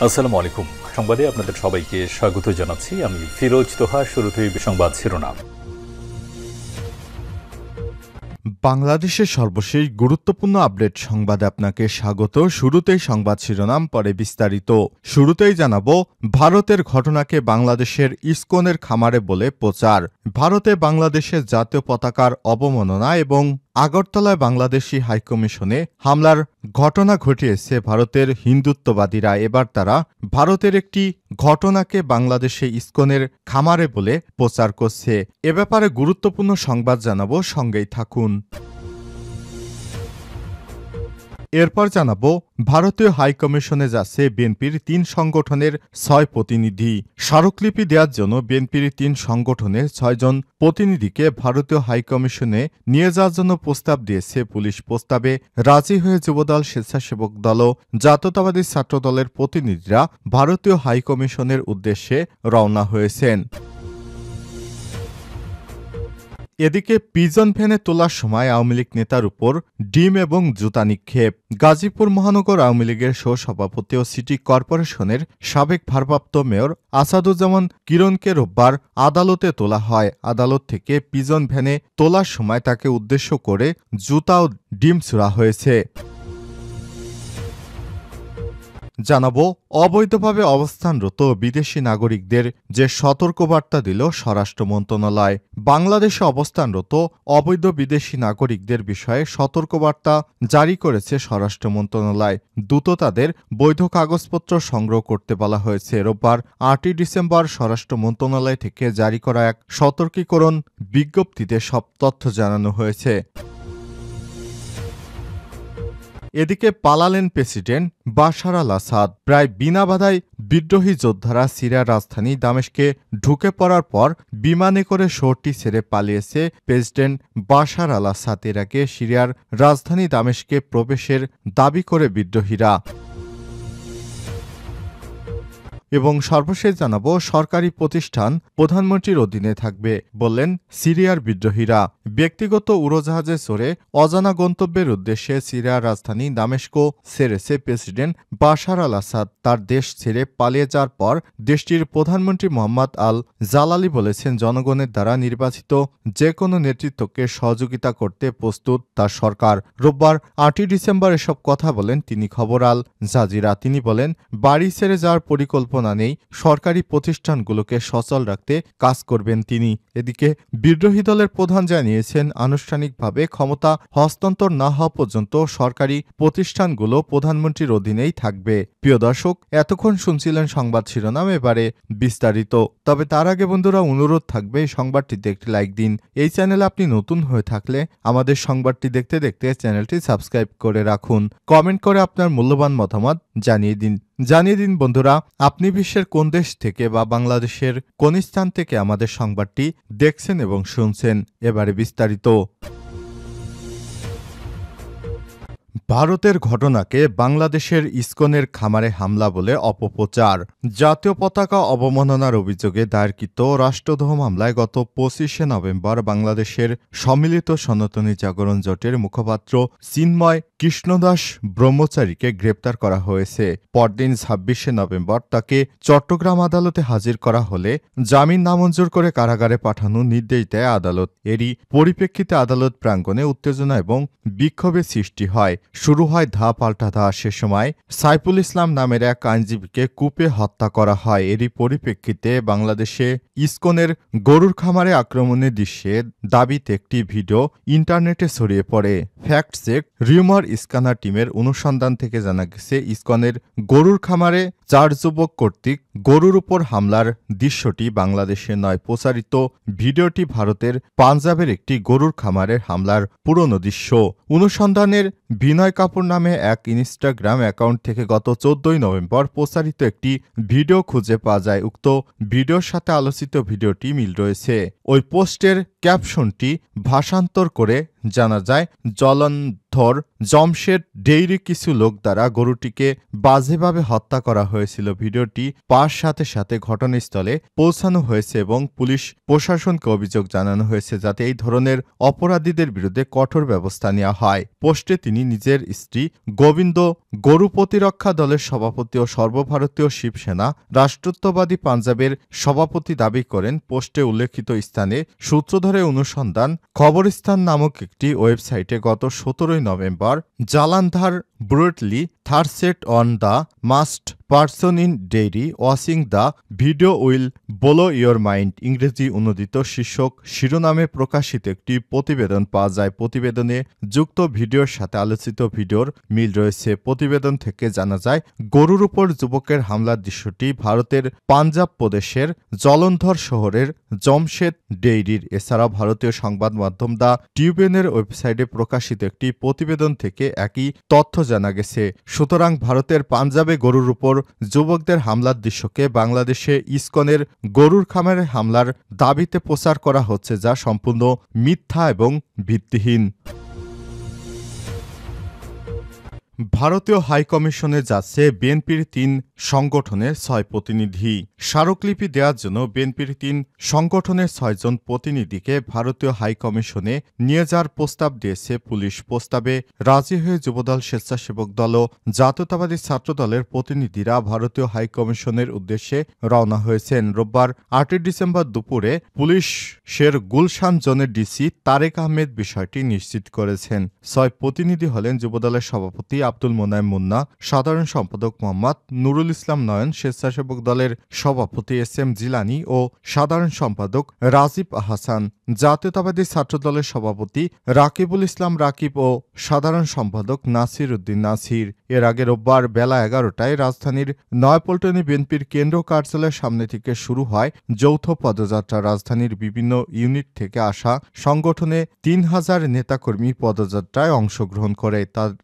আসসালামু আলাইকুম। সংবাদে আপনাদের সবাইকে স্বাগত জানাচ্ছি। আমি ফিরোজ তোহা। শুরুতেই সংবাদ শিরোনাম। বাংলাদেশের সর্বশেষ গুরুত্বপূর্ণ আপডেট সংবাদে আপনাকে স্বাগত। শুরুতেই সংবাদ শিরোনাম, পরে বিস্তারিত। শুরুতেই জানাবো, ভারতের ঘটনাকে বাংলাদেশের ইসকনের খামারে বলে প্রচার। ভারতে বাংলাদেশের জাতীয় পতাকার অবমাননা এবং আগরতলায় বাংলাদেশি হাইকমিশনে হামলার ঘটনা ঘটিয়েছে ভারতের হিন্দুত্ববাদীরা। এবার তারা ভারতের একটি ঘটনাকে বাংলাদেশে ইসকনের খামারে বলে প্রচার করছে। এ ব্যাপারে গুরুত্বপূর্ণ সংবাদ জানাবো, সঙ্গেই থাকুন। এরপর জানাবো, ভারতীয় হাইকমিশনে যাচ্ছে বিএনপির ৩ সংগঠনের ৬ প্রতিনিধি। স্মারকলিপি দেওয়ার জন্য বিএনপির ৩ সংগঠনের ৬ জন প্রতিনিধিকে ভারতীয় হাইকমিশনে নিয়ে যাওয়ার জন্য প্রস্তাব দিয়েছে পুলিশ। প্রস্তাবে রাজি হয়ে যুবদল, স্বেচ্ছাসেবক দল ও জাতীয়তাবাদী ছাত্রদলের প্রতিনিধিরা ভারতীয় হাইকমিশনের উদ্দেশ্যে রওনা হয়েছেন। এদিকে পিজন ভ্যানে তোলার সময় আওয়ামী লীগ নেতার উপর ডিম এবং জুতা নিক্ষেপ। গাজীপুর মহানগর আওয়ামী লীগের সহসভাপতি ও সিটি কর্পোরেশনের সাবেক ভারপ্রাপ্ত মেয়র আসাদুজ্জামান কিরণকে রোববার আদালতে তোলা হয়। আদালত থেকে পিজন ভ্যানে তোলার সময় তাকে উদ্দেশ্য করে জুতা ও ডিম ছোড়া হয়েছে। জানাবো, অবৈধভাবে অবস্থানরত বিদেশি নাগরিকদের যে সতর্কবার্তা দিল স্বরাষ্ট্র মন্ত্রণালয়। বাংলাদেশে অবস্থানরত অবৈধ বিদেশি নাগরিকদের বিষয়ে সতর্কবার্তা জারি করেছে স্বরাষ্ট্র মন্ত্রণালয়। দ্রুত তাদের বৈধ কাগজপত্র সংগ্রহ করতে বলা হয়েছে। রোববার ৮ই ডিসেম্বর স্বরাষ্ট্র মন্ত্রণালয় থেকে জারি করা এক সতর্কীকরণ বিজ্ঞপ্তিতে সব তথ্য জানানো হয়েছে। এদিকে পালালেন প্রেসিডেন্ট বাশার আল আসাদ। প্রায় বিনা বাধায় বিদ্রোহী যোদ্ধারা সিরিয়ার রাজধানী দামেস্কে ঢুকে পড়ার পর বিমানে করে শহরটি ছেড়ে পালিয়েছে প্রেসিডেন্ট বাশার আল আসাদ। এর আগে সিরিয়ার রাজধানী দামেস্কে প্রবেশের দাবি করে বিদ্রোহীরা। এবং সর্বশেষ জানাবো, সরকারি প্রতিষ্ঠান প্রধানমন্ত্রীর অধীনে থাকবে বললেন সিরিয়ার বিদ্রোহীরা। ব্যক্তিগত উড়োজাহাজে চড়ে অজানা গন্তব্যের উদ্দেশ্যে সিরিয়ার রাজধানী দামেস্কো ছেড়েছে প্রেসিডেন্ট বাশার আল আসাদ। তার দেশ ছেড়ে পালিয়ে যাওয়ার পর দেশটির প্রধানমন্ত্রী মোহাম্মদ আল জালালি বলেছেন, জনগণের দ্বারা নির্বাচিত যে কোনো নেতৃত্বকে সহযোগিতা করতে প্রস্তুত তার সরকার। রোববার ৮ই ডিসেম্বর এসব কথা বলেন তিনি খবর আল জাজিরা। তিনি বলেন, বাড়ি ছেড়ে যাওয়ার পরিকল্পনা নেই, সরকারি প্রতিষ্ঠানগুলোকে সচল রাখতে কাজ করবেন তিনি। এদিকে বিদ্রোহী দলের প্রধান জানিয়েছেন, আনুষ্ঠানিকভাবে ক্ষমতা হস্তান্তর না হওয়া পর্যন্ত সরকারি প্রতিষ্ঠানগুলো প্রধানমন্ত্রীর অধীনেই থাকবে। প্রিয় দর্শক, এতক্ষণ শুনছিলেন সংবাদ শিরোনাম, এবারে বিস্তারিত। তবে তার আগে বন্ধুরা, অনুরোধ থাকবে এই সংবাদটিতে একটি লাইক দিন। এই চ্যানেলে আপনি নতুন হয়ে থাকলে আমাদের সংবাদটি দেখতে দেখতে চ্যানেলটি সাবস্ক্রাইব করে রাখুন। কমেন্ট করে আপনার মূল্যবান মতামত জানিয়ে দিন বন্ধুরা, আপনি বিশ্বের কোন দেশ থেকে বা বাংলাদেশের কোন স্থান থেকে আমাদের সংবাদটি দেখছেন এবং শুনছেন। এবারে বিস্তারিত। ভারতের ঘটনাকে বাংলাদেশের ইসকনের খামারে হামলা বলে অপপ্রচার। জাতীয় পতাকা অবমাননার অভিযোগে দায়েরকৃত রাষ্ট্রদ্রোহ মামলায় গত ২৫শে নভেম্বর বাংলাদেশের সম্মিলিত সনাতনী জাগরণ জোটের মুখপাত্র চিন্ময় কৃষ্ণদাস ব্রহ্মচারীকে গ্রেপ্তার করা হয়েছে। পরদিন ২৬শে নভেম্বর তাকে চট্টগ্রাম আদালতে হাজির করা হলে জামিন নামঞ্জুর করে কারাগারে পাঠানোর নির্দেশ দেয় আদালত। এরই পরিপ্রেক্ষিতে আদালত প্রাঙ্গণে উত্তেজনা এবং বিক্ষোভের সৃষ্টি হয়। শুরু হয় ধা পাল্টা ধা। সে সময় সাইফুল ইসলাম নামের এক আইনজীবীকে কুপে হত্যা করা হয়। এরই পরিপ্রেক্ষিতে বাংলাদেশে ইসকনের গরুর খামারে আক্রমণের দৃশ্যের দাবিতে একটি ভিডিও ইন্টারনেটে ছড়িয়ে পড়ে। ফ্যাক্ট চেক রিউমার স্ক্যানার টিমের অনুসন্ধান থেকে জানা গেছে, ইসকনের গরুর খামারে ৪ যুবক কর্তৃক গরুর উপর হামলার দৃশ্যটি বাংলাদেশে নয়। প্রচারিত ভিডিওটি ভারতের পাঞ্জাবের একটি গরুর খামারের হামলার পুরনো দৃশ্য। অনুসন্ধানের বিনয় কাপুর নামে এক ইনস্টাগ্রাম অ্যাকাউন্ট থেকে গত ১৪ই নভেম্বর প্রচারিত একটি ভিডিও খুঁজে পাওয়া যায়। উক্ত ভিডিওর সাথে আলোচিত ভিডিওটি মিল রয়েছে। ওই পোস্টের ক্যাপশনটি ভাষান্তর করে জানা যায়, জলন্ধর জমশেদ ডেইরি কিছু লোক দ্বারা গরুটিকে বাজেভাবে হত্যা করা হয়েছিল। ভিডিওটি পাওয়ার সাথে সাথে ঘটনাস্থলে পৌঁছানো হয়েছে এবং পুলিশ প্রশাসনকে অভিযোগ জানানো হয়েছে যাতে এই ধরনের অপরাধীদের বিরুদ্ধে কঠোর ব্যবস্থা নেওয়া হয়। পোস্টে তিনি নিজের স্ত্রী গোবিন্দ, গরু প্রতিরক্ষা দলের সভাপতি ও সর্বভারতীয় শিবসেনা রাষ্ট্রত্ববাদী পাঞ্জাবের সভাপতি দাবি করেন। পোস্টে উল্লেখিত স্থানে সূত্র ধরে অনুসন্ধান খবরস্থান নামক একটি ওয়েবসাইটে গত 17 November Jalandhar brutally thrashed on the most person in dairy washing the video will blow your mind ইংরেজি অনুদিত শীর্ষক শিরোনামে প্রকাশিত একটি প্রতিবেদন পাওয়া যায়। প্রতিবেদনে যুক্ত ভিডিওর সাথে আলোচিত ভিডিওর মিল রয়েছে। প্রতিবেদন থেকে জানা যায়, গরুর উপর যুবকের হামলার দৃশ্যটি ভারতের পাঞ্জাব প্রদেশের জলন্ধর শহরের জমশেদ ডেইরির। এছাড়াও ভারতীয় সংবাদ মাধ্যম দ্য টিউবেনের ওয়েবসাইটে প্রকাশিত একটি প্রতিবেদন থেকে একই তথ্য জানা গেছে। সুতরাং ভারতের পাঞ্জাবে গরুর উপর যুবকদের হামলার দৃশ্যকে বাংলাদেশে ইসকনের গরুর খামারে হামলার দাবিতে প্রচার করা হচ্ছে, যা সম্পূর্ণ মিথ্যা এবং ভিত্তিহীন। ভারতীয় হাইকমিশনে যাচ্ছে বিএনপির 3 সংগঠনের 6 প্রতিনিধি। স্মারকলিপি দেওয়ার জন্য বিএনপির 3 সংগঠনের 6 জন প্রতিনিধিকে ভারতীয় হাইকমিশনে নিয়ে যাওয়ার প্রস্তাব দিয়েছে পুলিশ। প্রস্তাবে রাজি হয়ে যুবদল, স্বেচ্ছাসেবক দল ও জাতীয়তাবাদী ছাত্রদলের প্রতিনিধিরা ভারতীয় হাইকমিশনের উদ্দেশ্যে রওনা হয়েছেন। রোববার 8 ডিসেম্বর দুপুরে পুলিশের গুলশান জোনের ডিসি তারেক আহমেদ বিষয়টি নিশ্চিত করেছেন। 6 প্রতিনিধি হলেন যুবদলের সভাপতি আব্দুল মোনায়েম মুন্না, সাধারণ সম্পাদক মোহাম্মদ নুরুল ইসলাম নয়ন, স্বেচ্ছাসেবক দলের সভাপতি এস.এম. জিলানী ও সাধারণ সম্পাদক রাজীব আহসান, জাতীয়তাবাদী ছাত্রদলের সভাপতি রাকিবুল ইসলাম রাকিব ও সাধারণ সম্পাদক নাসির উদ্দিন নাসির। এর আগে রোববার বেলা 11টায় রাজধানীর নয়াপল্টনে বিএনপির কেন্দ্র কার্যালয়ের সামনে থেকে শুরু হয় যৌথ পদযাত্রা। রাজধানীর বিভিন্ন ইউনিট থেকে আসা সংগঠনে 3000 নেতাকর্মী পদযাত্রায় অংশগ্রহণ করে।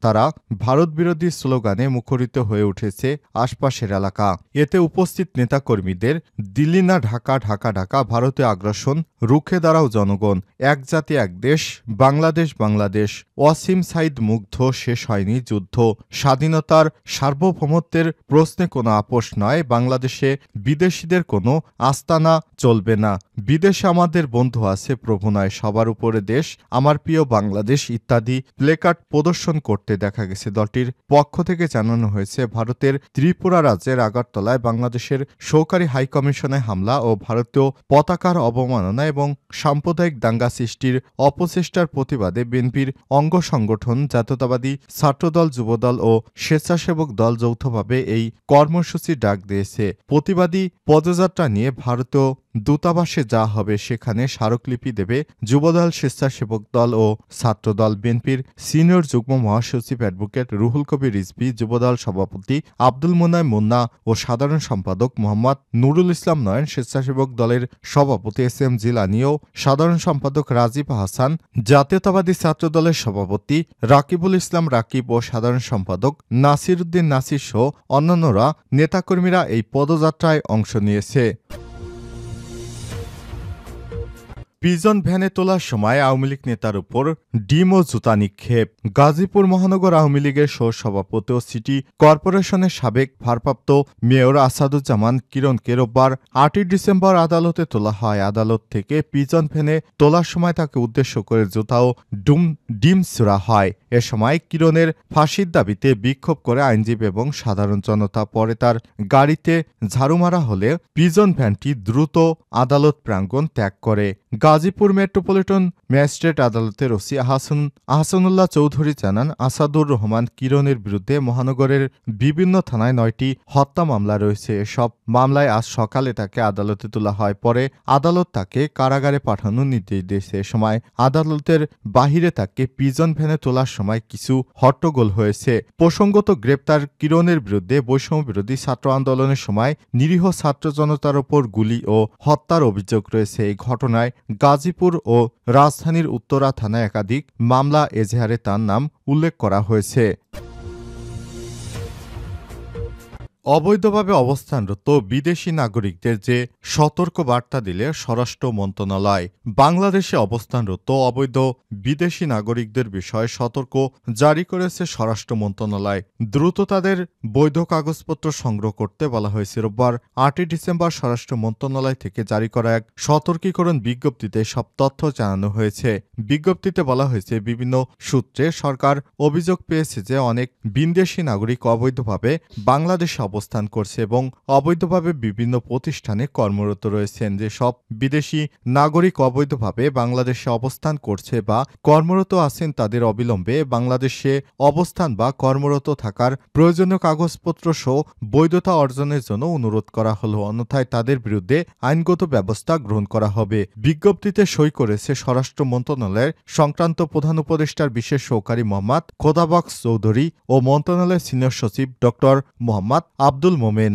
তারা ভারত বিরোধী স্লোগানে মুখরিত হয়ে উঠেছে আশপাশের এলাকা। এতে উপস্থিত নেতাকর্মীদের দিল্লি না ঢাকা, ঢাকা ঢাকা, ভারতে আগ্রাসন রুখে দাঁড়াও জনগণ, এক জাতি এক দেশ, বাংলাদেশ বাংলাদেশ, ওয়াসিম সাইদ মুগ্ধ, শেষ হয়নি যুদ্ধ, স্বাধীনতার সার্বভৌমত্বের প্রশ্নে কোনো আপোষ নয়, বাংলাদেশে বিদেশিদের কোনো আস্তানা চলবে না, বিদেশে আমাদের বন্ধু আছে প্রভু নয়, সবার উপরে দেশ, আমার প্রিয় বাংলাদেশ ইত্যাদি প্লেকার্ড প্রদর্শন করতে দেখা গেছে। দলটির পক্ষ থেকে জানানো হয়েছে, ভারতের ত্রিপুরা রাজ্যের আগরতলায় বাংলাদেশের সহকারী হাইকমিশনে হামলা ও ভারতীয় পতাকার অবমাননা এবং সাম্প্রদায়িক দাঙ্গা সৃষ্টির অপচেষ্টার প্রতিবাদে বিএনপির অঙ্গ সংগঠন জাতীয়তাবাদী ছাত্রদল, যুবদল ও স্বেচ্ছাসেবক দল যৌথভাবে এই কর্মসূচি ডাক দিয়েছে। প্রতিবাদী পদযাত্রা নিয়ে ভারতীয় দূতাবাসে যা হবে, সেখানে স্মারকলিপি দেবে যুবদল, স্বেচ্ছাসেবক দল ও ছাত্রদল। বিএনপির সিনিয়র যুগ্ম মহাসচিব অ্যাডভোকেট রুহুল কবির রিজভী, যুবদল সভাপতি আব্দুল মোনায়েম মুন্না ও সাধারণ সম্পাদক মোহাম্মদ নুরুল ইসলাম নয়ন, স্বেচ্ছাসেবক দলের সভাপতি এস.এম. জিলানী ও সাধারণ সম্পাদক রাজীব আহসান, জাতীয়তাবাদী ছাত্রদলের সভাপতি রাকিবুল ইসলাম রাকিব ও সাধারণ সম্পাদক নাসির উদ্দিন নাসির সহ অন্যান্যরা নেতাকর্মীরা এই পদযাত্রায় অংশ নিয়েছে। পিজন ভ্যানে তোলার সময় আওয়ামী লীগ নেতার উপর ডিম ও জুতা নিক্ষেপ। গাজীপুর মহানগর আওয়ামী লীগের সহ-সভাপতি ও সিটি কর্পোরেশনের সাবেক ভারপ্রাপ্ত মেয়র আসাদুজ্জামান কিরণকে রোববার 8 ডিসেম্বর আদালতে তোলা হয়। আদালত থেকে পিজন ভ্যানে তোলার সময় তাকে উদ্দেশ্য করে জুতা ও ডিম ছোড়া হয়। এ সময় কিরণের ফাঁসির দাবিতে বিক্ষোভ করে আইনজীবী এবং সাধারণ জনতা। পরে তার গাড়িতে ঝাড়ু মারা হলে পিজন ভ্যানটি দ্রুত আদালত প্রাঙ্গণ ত্যাগ করে। গাজীপুর মেট্রোপলিটন ম্যাজিস্ট্রেট আদালতের ওসি আহসানুল্লাহ চৌধুরী জানান, আসাদুর রহমান কিরণের বিরুদ্ধে মহানগরের বিভিন্ন থানায় 9টি হত্যা মামলা রয়েছে। এসব মামলায় আজ সকালে তাকে আদালতে তোলা হয়। পরে আদালত তাকে কারাগারে পাঠানোর নির্দেশ দিয়েছে। এ সময় আদালতের বাহিরে তাকে পিজন ভ্যানে তোলার সময় কিছু হট্টগোল হয়েছে। প্রসঙ্গত, গ্রেপ্তার কিরণের বিরুদ্ধে বৈষম্য বিরোধী ছাত্র আন্দোলনের সময় নিরীহ ছাত্র জনতার ওপর গুলি ও হত্যার অভিযোগ রয়েছে। এই ঘটনায় গাজীপুর ও রাজধানীর উত্তরা থানায় একাধিক মামলা এজাহারে তার নাম উল্লেখ করা হয়েছে। অবৈধভাবে অবস্থানরত বিদেশি নাগরিকদের যে সতর্ক বার্তা দিলে স্বরাষ্ট্র মন্ত্রণালয় বাংলাদেশে অবস্থানরত অবৈধ বিদেশি নাগরিকদের বিষয়ে সতর্ক জারি করেছে স্বরাষ্ট্র মন্ত্রণালয়। দ্রুত তাদের বৈধ কাগজপত্র সংগ্রহ করতে বলা হয়েছে। রোববার ৮ই ডিসেম্বর স্বরাষ্ট্র মন্ত্রণালয় থেকে জারি করা এক সতর্কীকরণ বিজ্ঞপ্তিতে সব তথ্য জানানো হয়েছে। বিজ্ঞপ্তিতে বলা হয়েছে, বিভিন্ন সূত্রে সরকার অভিযোগ পেয়েছে যে অনেক বিদেশি নাগরিক অবৈধভাবে বাংলাদেশে অবস্থান করছে এবং অবৈধভাবে বিভিন্ন প্রতিষ্ঠানে কর্মরত রয়েছেন। যেসব বিদেশি নাগরিক অবৈধভাবে বাংলাদেশে অবস্থান করছে বা কর্মরত আছেন তাদের অবিলম্বে বাংলাদেশে অবস্থান বা কর্মরত থাকার প্রয়োজনীয় কাগজপত্র সহ বৈধতা অর্জনের জন্য অনুরোধ করা হলো, অন্যথায় তাদের বিরুদ্ধে আইনগত ব্যবস্থা গ্রহণ করা হবে। বিজ্ঞপ্তিতে সই করেছে স্বরাষ্ট্র মন্ত্রণালয়ের সংক্রান্ত প্রধান উপদেষ্টার বিশেষ সহকারী মোহাম্মদ খোদাবক্স চৌধুরী ও মন্ত্রণালয়ের সিনিয়র সচিব ড. মোহাম্মদ আব্দুল মোমেন।